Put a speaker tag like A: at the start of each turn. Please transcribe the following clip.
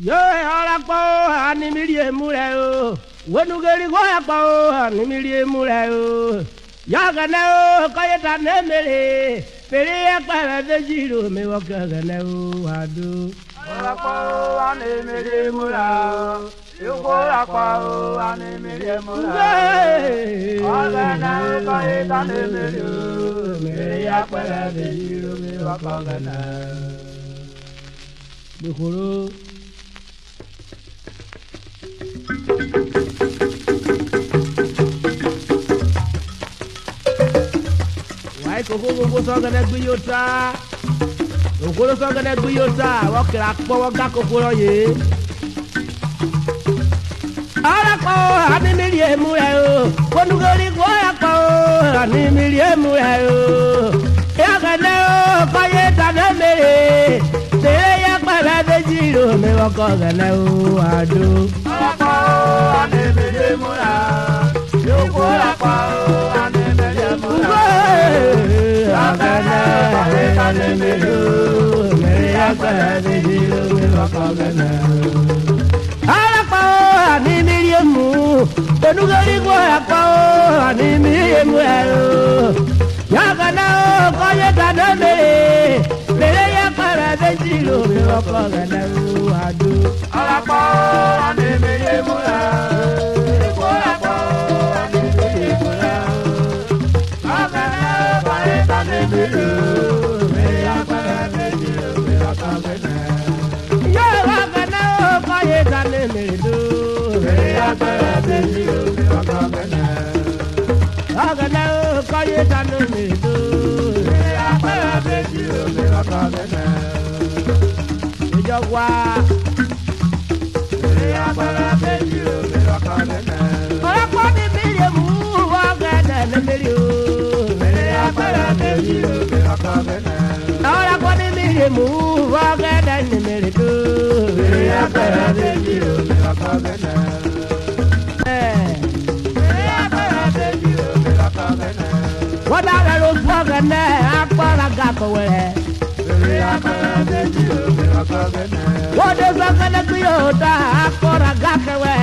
A: Yo ora po ani mirie mure o. Wenu geri go ya po ani mirie mure o. Ya gana o kayeta ne mere. Pere ya para de jiro me wa gana o adu.
B: Ora po ani mirie mure o. Yo go la po ani mirie mure o. Gana o kayeta ne mere. Pere ya para de jiro me wa gana.
A: Bukuru Wai koko so gana gbiyota Okoro so gana gbiyota wo kira po wo ga kokoro ye Ara ko ani miri emu e o Konugori ko ya ko ani miri emu e o Ya gana o kaye ta na mere Jiro me wako gana o adu.
B: Alapa o ane mele mura. Yoko alapa o ane mele mura.
A: Agana ane mele mele agana jiro me wako gana. Alapa o ane mele mu. Tenugari ko alapa o ane mele mu ero. Yagana o koye gana mele. Jiro me wako gana o adu.
B: Alapa o ane mele mura. Yoko alapa o ane mele mura. Agana koye gana mele. Mele agana jiro me wako gana.
A: Yo agana o koye gana mele.
B: Mele agana jiro me wako gana.
A: Agana o koye gana mele.
B: Mele agana jiro me wako gana.
A: Wa
B: ya para pedir me la cadena
A: ora pode me mu wa gana na merio
B: me ya para pedir me la cadena
A: ora pode me mu wa gana na merio
B: me ya para pedir me la cadena me ya para pedir me la cadena
A: wada la ro wa gana akora ga ko we
B: me ya para pedir me la cadena
A: Wode zagana kuyota akora ga ko we